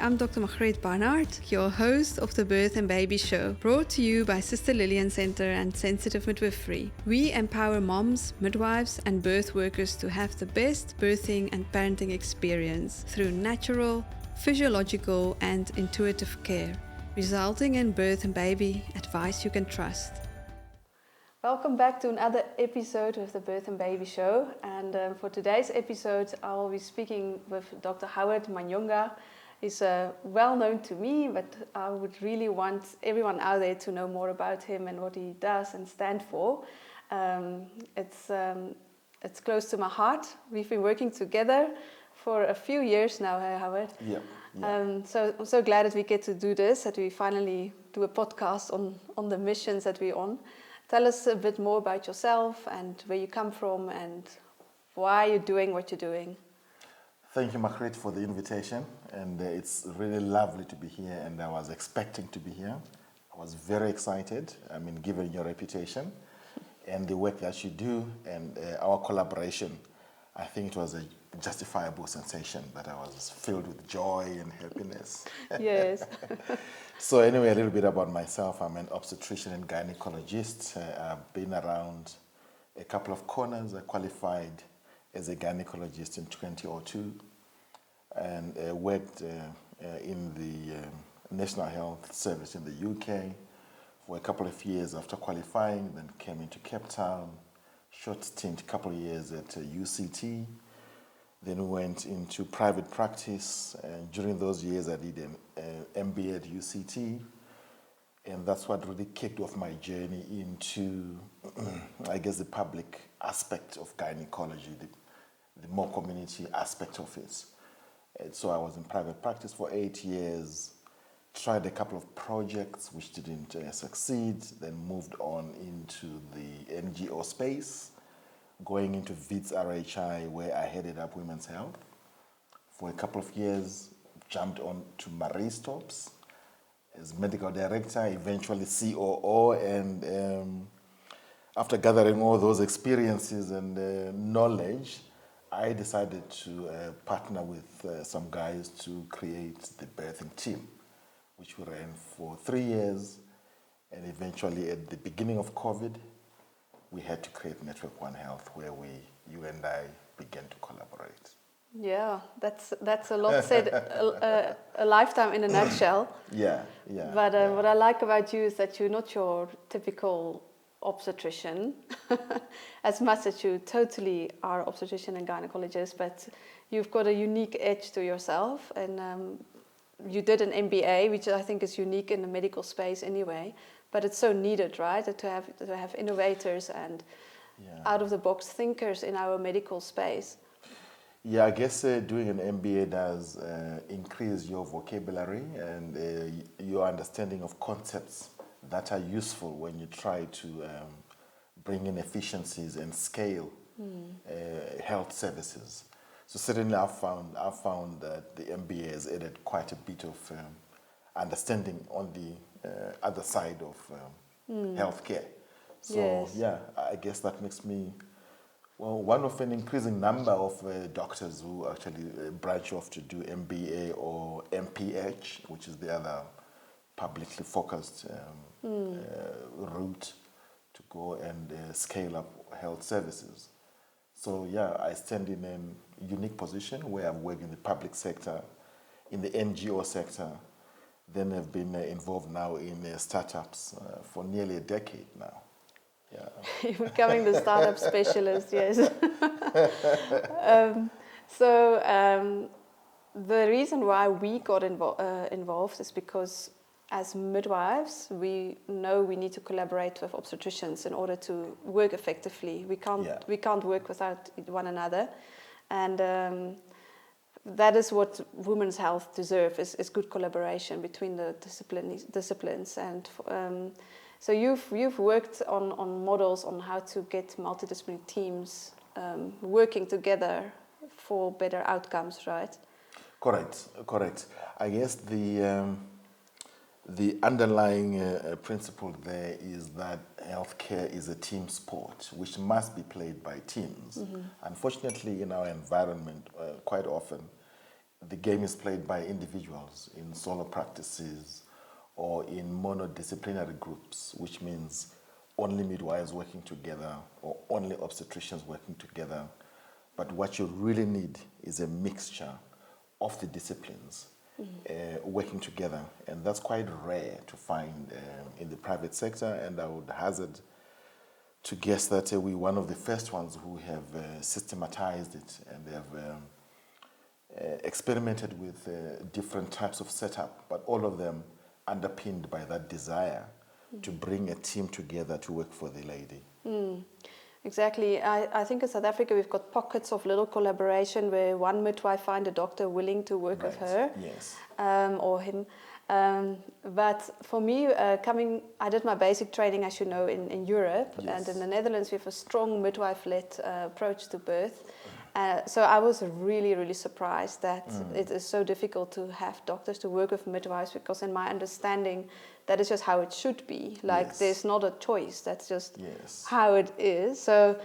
I'm Dr. Margriet Barnard, your host of the Birth and Baby Show, brought to you by Sister Lillian Center and Sensitive Midwifery. We empower moms, midwives, and birth workers to have the best birthing and parenting experience through natural, physiological, and intuitive care, resulting in birth and baby advice you can trust. Welcome back to another episode of the Birth and Baby Show. And for today's episode, I'll be speaking with Dr. Howard Manyonga. He's well known to me, but I would really want everyone out there to know more about him and what he does and stands for. It's close to my heart. We've been working together for a few years now, Howard. Yeah. So I'm so glad that we get to do this, that we finally do a podcast on the missions that we're on. Tell us a bit more about yourself and where you come from and why you're doing what you're doing. Thank you, Margriet, for the invitation. And it's really lovely to be here. And I was expecting to be here. I was very excited. I mean, given your reputation and the work that you do and our collaboration, I think it was a justifiable sensation that I was filled with joy and happiness. Yes. So anyway, a little bit about myself. I'm an obstetrician and gynecologist. I've been around a couple of corners. I qualified as a gynecologist in 2002 and worked in the National Health Service in the UK for a couple of years after qualifying, then came into Cape Town, short stint, a couple of years at UCT, then went into private practice, and during those years I did an MBA at UCT, and that's what really kicked off my journey into, I guess, the public aspect of gynecology, the more community aspect of it. And so I was in private practice for 8 years, tried a couple of projects which didn't succeed, then moved on into the NGO space, going into VITS RHI, where I headed up women's health for a couple of years, jumped on to Marie Stopes as medical director, eventually COO, and after gathering all those experiences and knowledge, I decided to partner with some guys to create the birthing team, which we ran for 3 years, and eventually at the beginning of COVID, we had to create Network One Health, where you and I began to collaborate. Yeah, that's a lot said, a lifetime in a nutshell. Yeah. But what I like about you is that you're not your typical obstetrician, as much as you totally are obstetrician and gynecologist, but you've got a unique edge to yourself, and you did an MBA, which I think is unique in the medical space anyway. But it's so needed, right? To have innovators and out-of-the-box thinkers in our medical space. Yeah, I guess doing an MBA does increase your vocabulary and your understanding of concepts that are useful when you try to bring in efficiencies and scale health services. So certainly I've found that the MBA has added quite a bit of understanding on the other side of healthcare. So yes. I guess that makes me one of an increasing number of doctors who actually branch off to do MBA or MPH, which is the other publicly focused route to go and scale up health services. So I stand in a unique position where I've worked in the public sector, in the NGO sector. Then I've been involved now in startups for nearly a decade now. Yeah. You're becoming the startup specialist, yes. The reason why we got involved is because as midwives, we know we need to collaborate with obstetricians in order to work effectively. We can't work without one another, and that is what women's health deserves: is good collaboration between the disciplines. And so you've worked on models on how to get multidisciplinary teams working together for better outcomes, right? Correct. I guess the underlying principle there is that healthcare is a team sport, which must be played by teams. Mm-hmm. Unfortunately, in our environment, quite often, the game is played by individuals in solo practices or in monodisciplinary groups, which means only midwives working together or only obstetricians working together. But what you really need is a mixture of the disciplines working together. And that's quite rare to find in the private sector. And I would hazard to guess that we're one of the first ones who have systematized it, and they have experimented with different types of setup, but all of them underpinned by that desire to bring a team together to work for the lady. Exactly. I think in South Africa we've got pockets of little collaboration where one midwife finds a doctor willing to work with her, yes, or him. But for me, I did my basic training, as you know, in Europe, yes. and in the Netherlands we have a strong midwife-led approach to birth. So I was really, really surprised that it is so difficult to have doctors to work with midwives, because in my understanding, that is just how it should be. Like, Yes. there's not a choice. That's just Yes. how it is. So,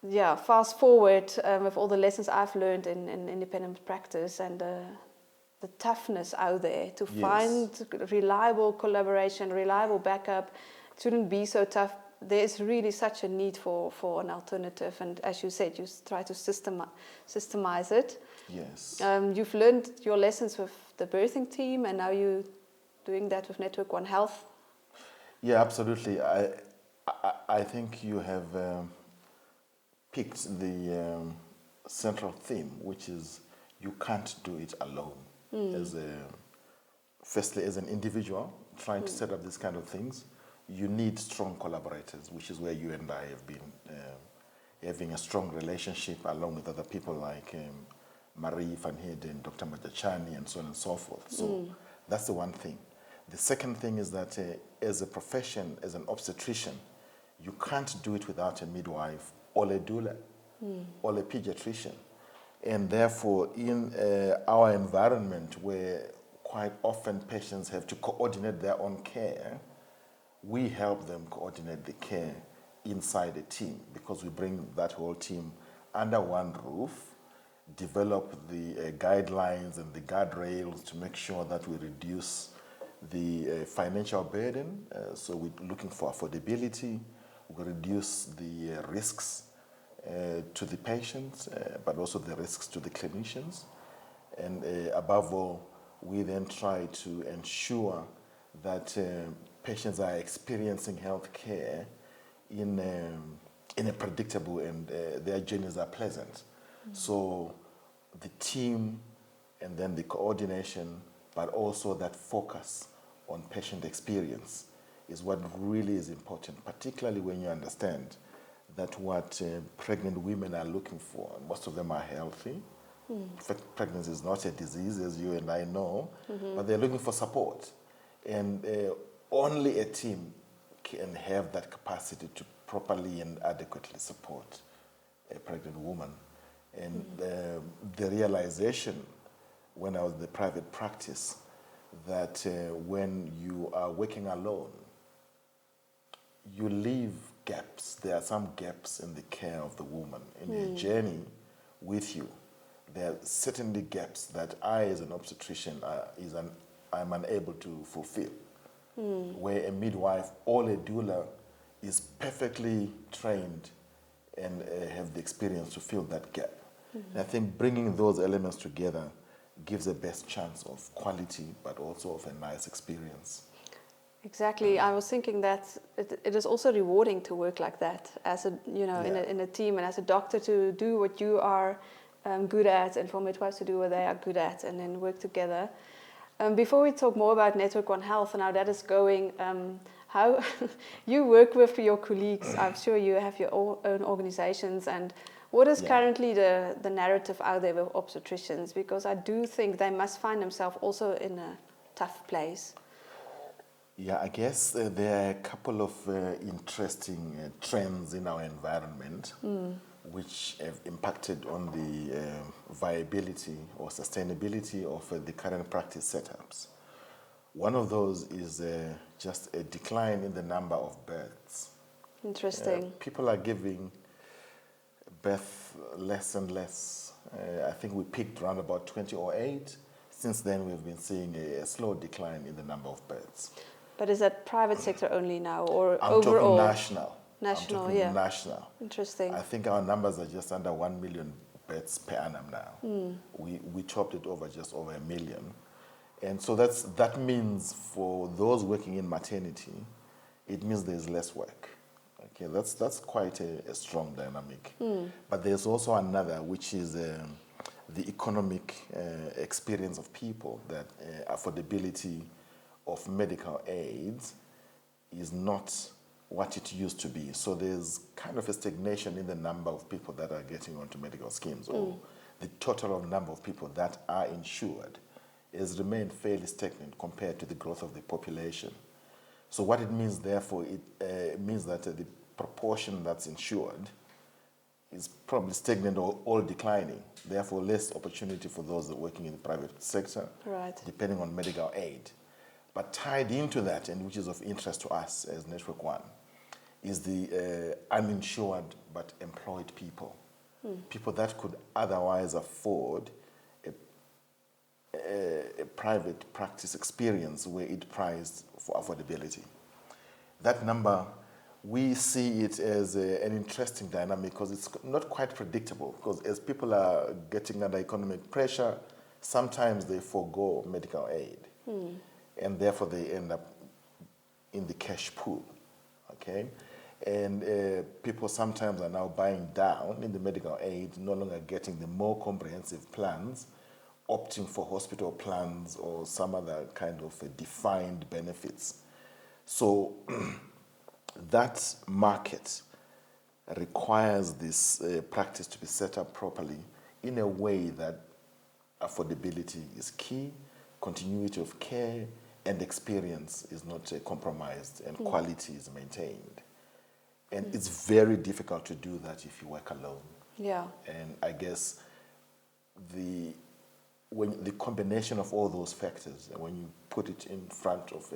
yeah, fast forward with all the lessons I've learned in independent practice and the toughness out there to Yes. find reliable collaboration, reliable backup. It shouldn't be so tough. There is really such a need for an alternative. And as you said, you try to systemize it. Yes. You've learned your lessons with the birthing team, and now you're doing that with Network One Health. Yeah, absolutely. I think you have picked the central theme, which is you can't do it alone. Firstly, as an individual trying to set up these kind of things, you need strong collaborators, which is where you and I have been having a strong relationship, along with other people like Marie Van Heerden, Dr. Majachani, and so on and so forth. So that's the one thing. The second thing is that as a profession, as an obstetrician, you can't do it without a midwife or a doula or a pediatrician. And therefore, in our environment where quite often patients have to coordinate their own care, we help them coordinate the care inside a team, because we bring that whole team under one roof, develop the guidelines and the guardrails to make sure that we reduce the financial burden. So we're looking for affordability, we reduce the risks to the patients, but also the risks to the clinicians. And above all, we then try to ensure that patients are experiencing health care in a predictable, and their journeys are pleasant. So the team, and then the coordination, but also that focus on patient experience is what really is important, particularly when you understand that what pregnant women are looking for, most of them are healthy. In fact, pregnancy is not a disease, as you and I know, but they're looking for support. And only a team can have that capacity to properly and adequately support a pregnant woman. And the realization when I was in the private practice that when you are working alone, you leave gaps. There are some gaps in the care of the woman. In her journey with you, there are certainly gaps that I, as an obstetrician, I'm unable to fulfill. Where a midwife or a doula is perfectly trained and have the experience to fill that gap. And I think bringing those elements together gives the best chance of quality, but also of a nice experience. Exactly. I was thinking that it is also rewarding to work like that, as a in a team, and as a doctor to do what you are good at, and for midwives to do what they are good at, and then work together. Before we talk more about Network One Health and how that is going, how you work with your colleagues, I'm sure you have your own organizations, and what is currently the narrative out there with obstetricians? Because I do think they must find themselves also in a tough place. Yeah, I guess there are a couple of interesting trends in our environment which have impacted on the viability or sustainability of the current practice setups. One of those is just a decline in the number of births. Interesting. People are giving birth less and less I think we peaked around about 2008. Since then, we've been seeing a slow decline in the number of births. But is that private sector only now, or I'm overall? talking national. National, I'm talking yeah. National. Interesting. I think our numbers are just under 1 million births per annum now. We topped it over just over 1 million. And so that means for those working in maternity, it means there's less work. Okay, that's quite a strong dynamic. But there's also another, which is the economic experience of people, that affordability of medical aids is not what it used to be. So there's kind of a stagnation in the number of people that are getting onto medical schemes, or the total of number of people that are insured has remained fairly stagnant compared to the growth of the population. So what it means, therefore, it means that the proportion that's insured is probably stagnant or all declining. Therefore, less opportunity for those that are working in the private sector, Right. depending on medical aid. But tied into that, and which is of interest to us as Network One, is the uninsured but employed people. People that could otherwise afford a private practice experience where it priced for affordability. That number, we see it as an interesting dynamic because it's not quite predictable, because as people are getting under economic pressure, sometimes they forego medical aid, and therefore they end up in the cash pool, okay? And people sometimes are now buying down in the medical aid, no longer getting the more comprehensive plans, opting for hospital plans or some other kind of defined benefits. So that market requires this practice to be set up properly in a way that affordability is key, continuity of care and experience is not compromised, and quality is maintained. And it's very difficult to do that if you work alone. Yeah. And I guess the combination of all those factors, when you put it in front of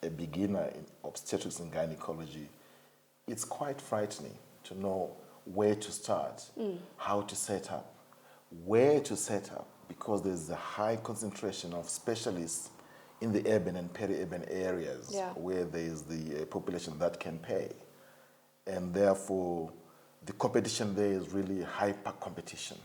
a beginner in obstetrics and gynecology, it's quite frightening to know where to start, how to set up, where to set up, because there's a high concentration of specialists in the urban and peri-urban areas, Yeah. where there's the population that can pay. And therefore, the competition there is really hyper competition.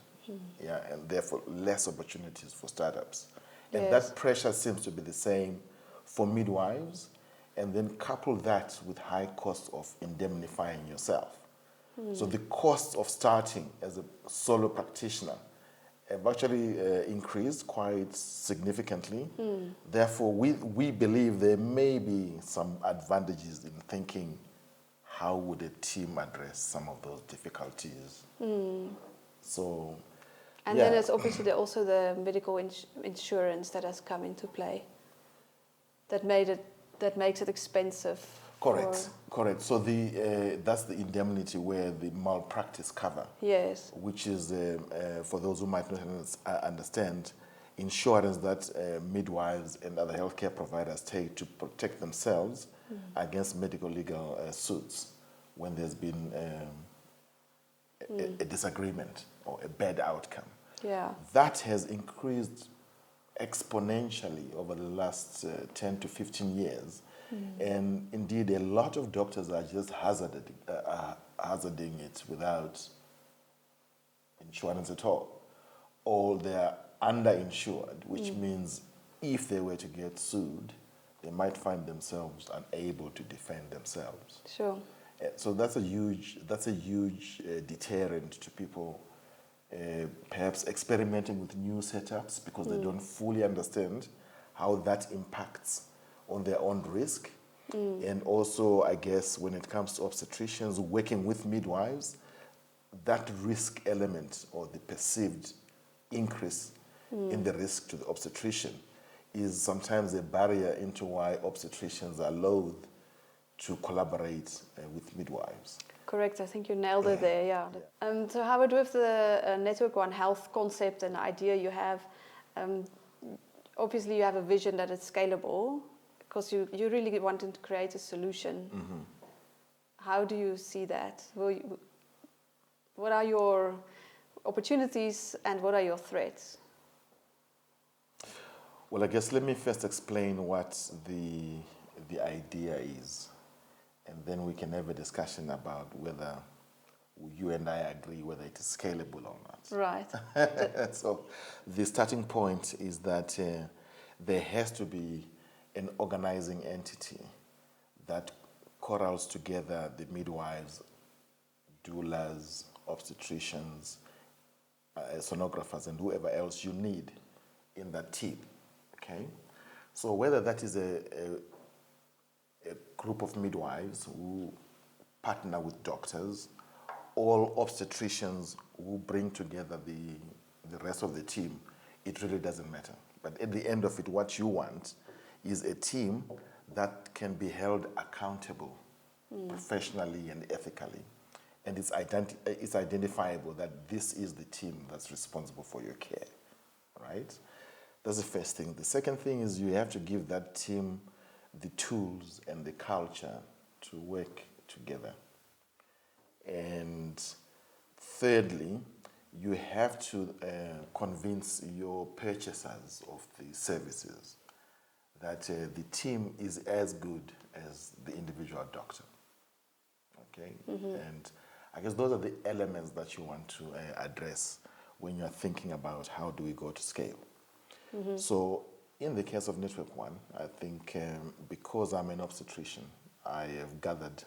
Yeah, and therefore less opportunities for startups. And Yes. that pressure seems to be the same for midwives, and then couple that with high cost of indemnifying yourself. So the cost of starting as a solo practitioner have actually increased quite significantly. Therefore, we believe there may be some advantages in thinking, how would a team address some of those difficulties? So, And yeah. then there's obviously also the medical insurance that has come into play. That makes it expensive. Correct. So that's the indemnity, where the malpractice cover. Yes. Which is, for those who might not understand, insurance that midwives and other healthcare providers take to protect themselves against medical legal suits when there's been a disagreement or a bad outcome. Yeah. That has increased exponentially over the last 10 to 15 years. And indeed, a lot of doctors are just hazarding it without insurance at all. Or they're underinsured, which means if they were to get sued, they might find themselves unable to defend themselves. Sure. So that's a huge deterrent to people perhaps experimenting with new setups, because they don't fully understand how that impacts on their own risk. And also, I guess, when it comes to obstetricians working with midwives, that risk element, or the perceived increase in the risk to the obstetrician, is sometimes a barrier into why obstetricians are loath to collaborate with midwives. Correct, I think you nailed it there, yeah. So Howard, with the Network One Health concept and idea you have, obviously you have a vision that it's scalable, because you really wanted to create a solution. How do you see that? What are your opportunities and what are your threats? Well, I guess let me first explain what the idea is, and then we can have a discussion about whether you and I agree whether it is scalable or not. Right. So the starting point is that there has to be an organizing entity that corrals together the midwives, doulas, obstetricians, sonographers, and whoever else you need in that team. Okay? So whether that is a group of midwives who partner with doctors, or obstetricians who bring together the rest of the team, it really doesn't matter. But at the end of it, what you want is a team that can be held accountable professionally and ethically. And it's identifiable that this is the team that's responsible for your care, right? That's the first thing. The second thing is you have to give that team the tools and the culture to work together. And thirdly, you have to convince your purchasers of the services that the team is as good as the individual doctor. Okay? And I guess those are the elements that you want to address when you're thinking about how do we go to scale. So in the case of Network One, I think because I'm an obstetrician, I have gathered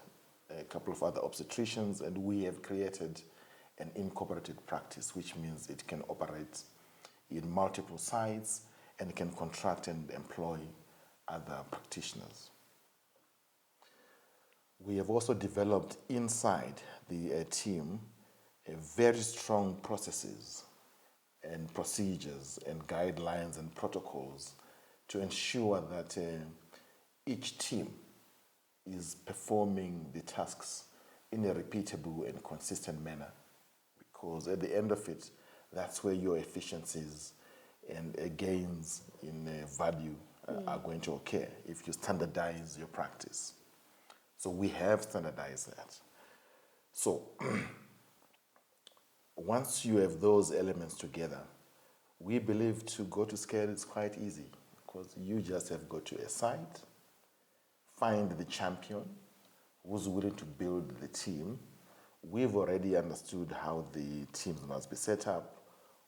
a couple of other obstetricians and we have created an incorporated practice, which means it can operate in multiple sites and can contract and employ other practitioners. We have also developed inside the team very strong processes and procedures and guidelines and protocols to ensure that each team is performing the tasks in a repeatable and consistent manner. Because at the end of it, that's where your efficiencies and gains in value are going to occur if you standardize your practice. So we have standardized that. So once you have those elements together, we believe to go to scale is quite easy because you just have got to a site, find the champion who's willing to build the team. We've already understood how the teams must be set up,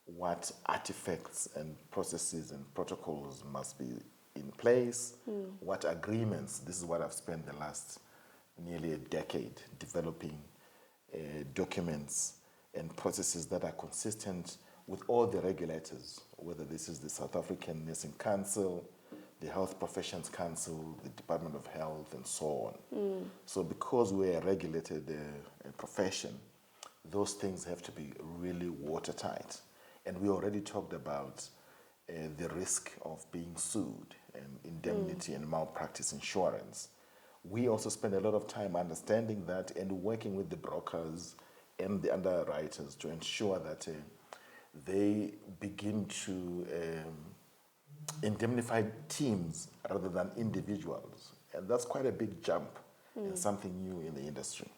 what artifacts and processes and protocols must be in place, what agreements. This is what I've spent the last nearly a decade developing documents and processes that are consistent with all the regulators, whether this is the South African Nursing Council, the Health Professions Council, the Department of Health, and so on. So because we're a regulated profession, those things have to be really watertight. And we already talked about the risk of being sued and indemnity and malpractice insurance. We also spend a lot of time understanding that and working with the brokers and the underwriters to ensure that they begin to indemnify teams rather than individuals. And that's quite a big jump and something new in the industry.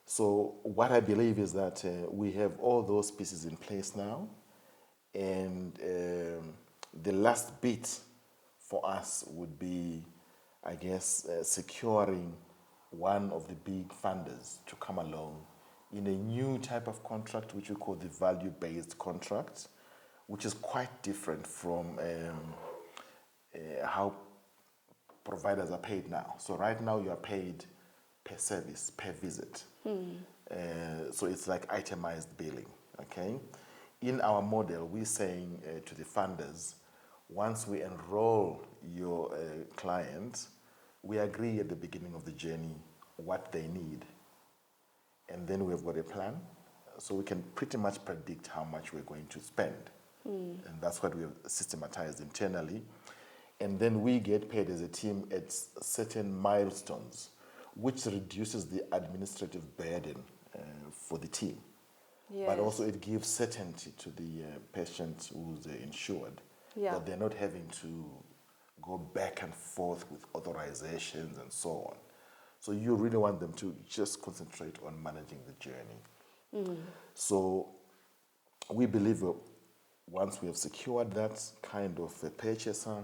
So what I believe is that we have all those pieces in place now. And the last bit for us would be, I guess, securing one of the big funders to come along in a new type of contract, which we call the value-based contract, which is quite different from how providers are paid now. So right now you are paid per service, per visit. So it's like itemized billing, okay? In our model, we're saying to the funders, once we enroll your client, we agree at the beginning of the journey what they need. And then we've got a plan, so we can pretty much predict how much we're going to spend. And that's what we have systematized internally. And then we get paid as a team at certain milestones, which reduces the administrative burden for the team. Yes. But also it gives certainty to the patient who's insured that they're not having to go back and forth with authorizations and so on. So you really want them to just concentrate on managing the journey. So we believe once we have secured that kind of a purchaser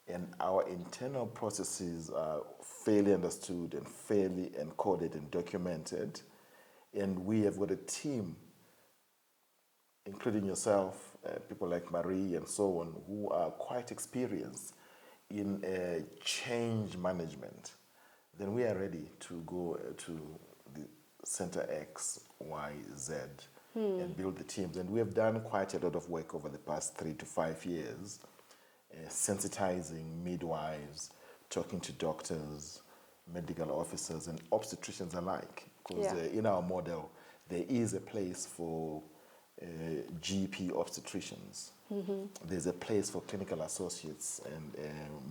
and our internal processes are fairly understood and fairly encoded and documented, and we have got a team, including yourself, people like Marie and so on, who are quite experienced in change management, then we are ready to go to the center X, Y, Z and build the teams. And we have done quite a lot of work over the past 3 to 5 years, sensitizing midwives, talking to doctors, medical officers, and obstetricians alike. Because in our model, there is a place for GP obstetricians. There's a place for clinical associates and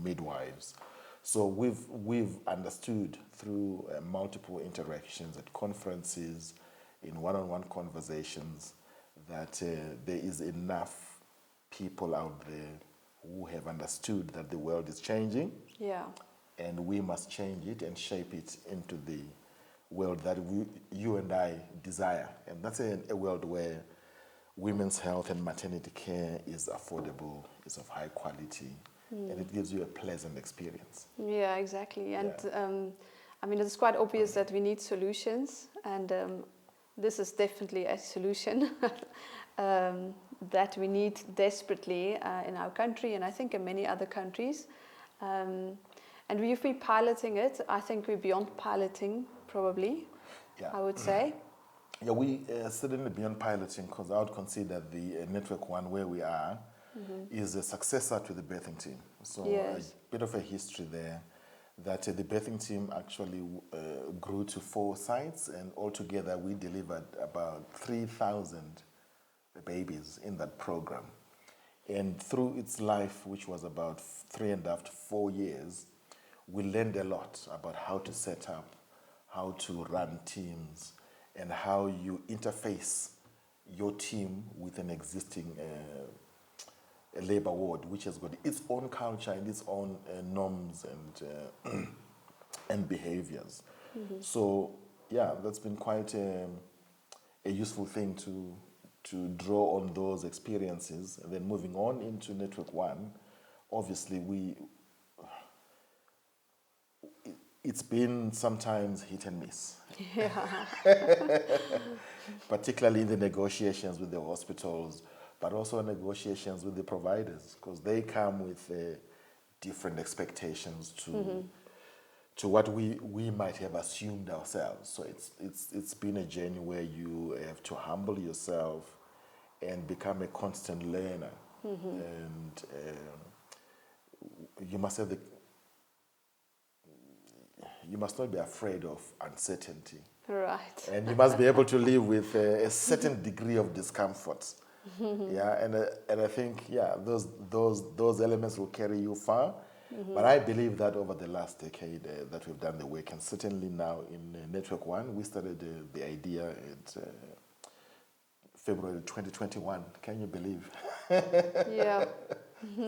midwives. So we've understood through multiple interactions at conferences, in one-on-one conversations, that there is enough people out there who have understood that the world is changing. Yeah. And we must change it and shape it into the world that you and I desire. And that's a world where women's health and maternity care is affordable, is of high quality, and it gives you a pleasant experience. Yeah, exactly. And I mean, it's quite obvious that we need solutions, and this is definitely a solution that we need desperately in our country, and I think in many other countries. And we've been piloting it. I think we're beyond piloting, probably, I would say. Yeah, we certainly beyond piloting, because I would consider the Network One, where we are, is a successor to the birthing team. So a bit of a history there, that the birthing team actually grew to 4 sites, and altogether we delivered about 3,000 babies in that program. And through its life, which was about 3.5 to 4 years, we learned a lot about how to set up, how to run teams, and how you interface your team with an existing labor ward, which has got its own culture and its own norms and behaviors. So yeah, that's been quite a useful thing to draw on those experiences. And then moving on into Network One, obviously it's been sometimes hit and miss. Yeah. Particularly in the negotiations with the hospitals, but also negotiations with the providers, because they come with different expectations to what we might have assumed ourselves. So it's been a journey where you have to humble yourself and become a constant learner, and you must not be afraid of uncertainty. Right. And you must be able to live with a certain degree of discomfort. Yeah, and I think those elements will carry you far. But I believe that over the last decade that we've done the work, and certainly now in Network One, we started the idea at February 2021. Can you believe? Yeah.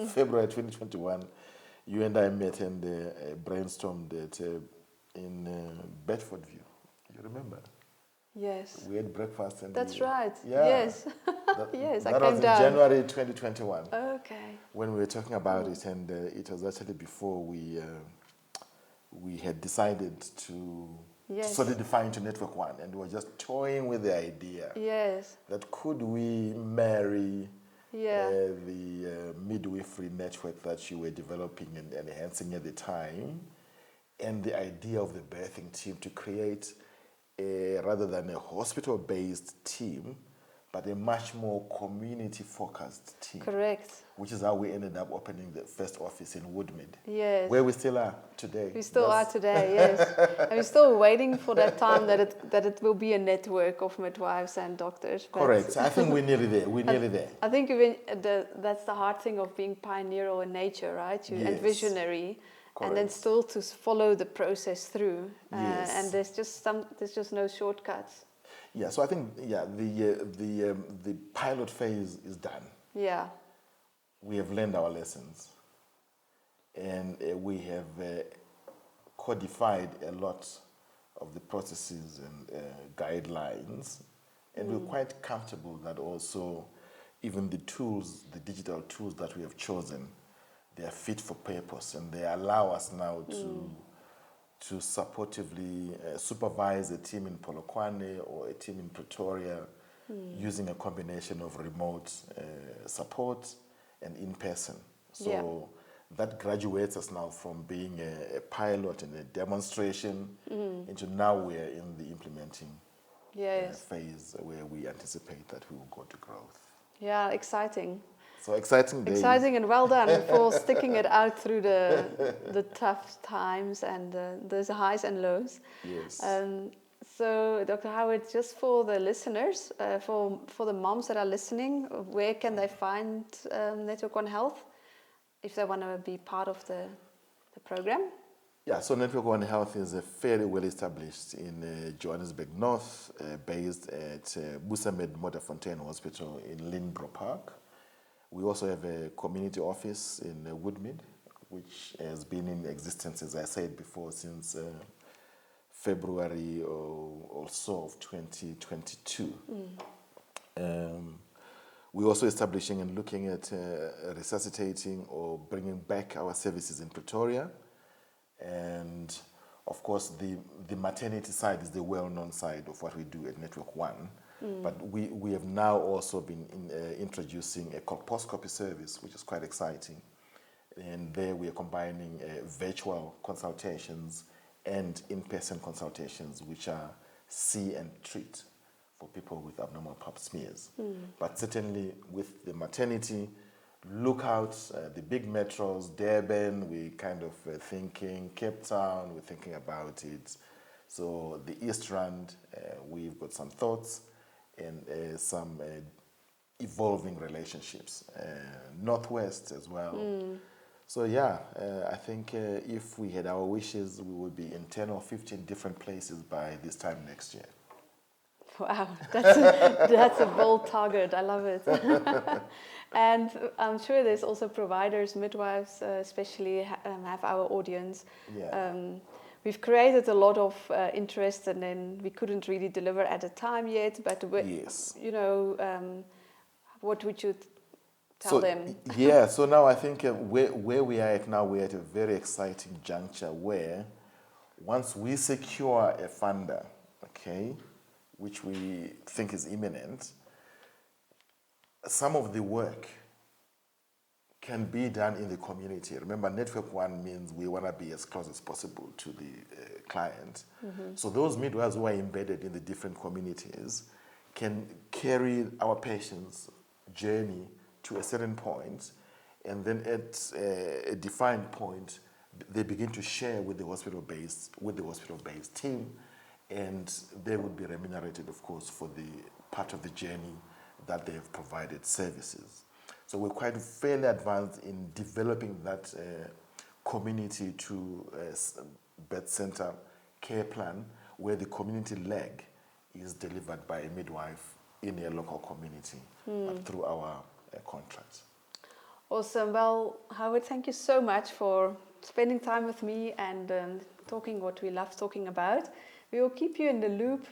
February 2021, you and I met and brainstormed it in Bedford View. You remember? Yes. We had breakfast and That's right. Yeah. Yes. Yes, I that came was in down. January 2021. Okay. When we were talking about it, and it was actually before we had decided to solidify into Network One, and we were just toying with the idea that could we marry the midwifery network that you were developing and enhancing at the time, and the idea of the birthing team, to create rather than a hospital-based team, but a much more community-focused team. Correct. Which is how we ended up opening the first office in Woodmead. Yes. Where we still are today. We still are today, yes. And we're still waiting for that time that it will be a network of midwives and doctors. Correct. I think we're nearly there. We're nearly there. I think that's the hard thing of being pioneer in nature, right? And visionary. Correct. And then still to follow the process through. And there's just no shortcuts. Yeah, so I think the pilot phase is done. Yeah. We have learned our lessons, and we have codified a lot of the processes and guidelines, and we're quite comfortable that also even the tools, the digital tools that we have chosen, they are fit for purpose, and they allow us now to supportively supervise a team in Polokwane or a team in Pretoria using a combination of remote support and in-person. So that graduates us now from being a pilot and a demonstration into now we're in the implementing phase where we anticipate that we will go to growth. Yeah, exciting. So exciting days. Exciting, and well done for sticking it out through the tough times and those highs and lows. Yes. So, Dr. Howard, just for the listeners, for the moms that are listening, where can they find Network One Health if they want to be part of the program? Yeah, so Network One Health is fairly well established in Johannesburg North, based at Busamed Motorfontein Hospital in Lynbro Park. We also have a community office in Woodmead, which has been in existence, as I said before, since February or so of 2022. We're also establishing and looking at resuscitating or bringing back our services in Pretoria. And of course, the maternity side is the well-known side of what we do at Network One. But we have now also been introducing a colposcopy service, which is quite exciting. And there we are combining virtual consultations and in-person consultations, which are see and treat for people with abnormal pap smears. But certainly with the maternity, look out the big metros, Durban, we kind of thinking, Cape Town, we're thinking about it. So the East Rand, we've got some thoughts and some evolving relationships. Northwest as well. So yeah, I think if we had our wishes, we would be in 10 or 15 different places by this time next year. Wow, that's a bold target. I love it. And I'm sure there's also providers, midwives especially, have our audience. Yeah. We've created a lot of interest, and then we couldn't really deliver at the time yet. But Yes. you know, what would you tell them? Yeah. So now I think where we are at now, we're at a very exciting juncture where once we secure a funder, okay, which we think is imminent, some of the work can be done in the community. Remember, Network One means we want to be as close as possible to the client. So those midwives who are embedded in the different communities can carry our patients' journey to a certain point, and then at a defined point, they begin to share with the hospital-based team, and they would be remunerated, of course, for the part of the journey that they have provided services. So we're quite fairly advanced in developing that community to birth center care plan, where the community leg is delivered by a midwife in a local community but through our contract. Awesome. Well, Howard, thank you so much for spending time with me and talking what we love talking about. We will keep you in the loop.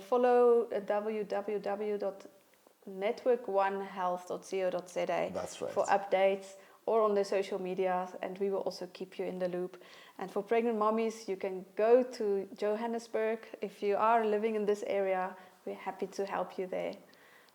Follow www.networkonehealth.co.za That's right. for updates, or on the social media, and we will also keep you in the loop. And for pregnant mommies, you can go to Johannesburg. If you are living in this area, we're happy to help you there.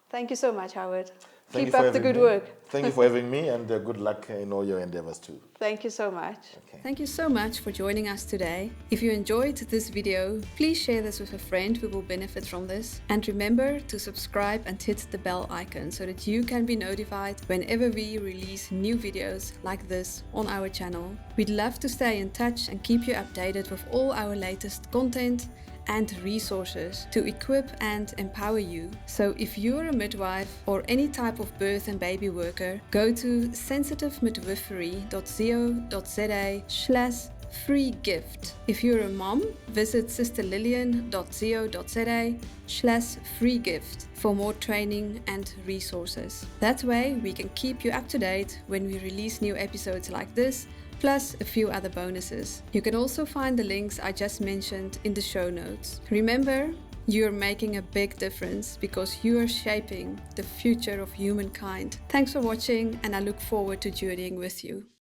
Thank you so much, Howard. Keep up the good work. Thank you for having me, and good luck in all your endeavors too. Thank you so much. Okay. Thank you so much for joining us today. If you enjoyed this video, please share this with a friend who will benefit from this. And remember to subscribe and hit the bell icon so that you can be notified whenever we release new videos like this on our channel. We'd love to stay in touch and keep you updated with all our latest content and resources to equip and empower you. So if you're a midwife or any type of birth and baby worker, go to sensitivemidwifery.co.za/free gift. If you're a mom, visit sisterlillian.co.za/free gift for more training and resources. That way we can keep you up to date when we release new episodes like this, plus a few other bonuses. You can also find the links I just mentioned in the show notes. Remember, You're making a big difference because you are shaping the future of humankind. Thanks for watching, and I look forward to journeying with you.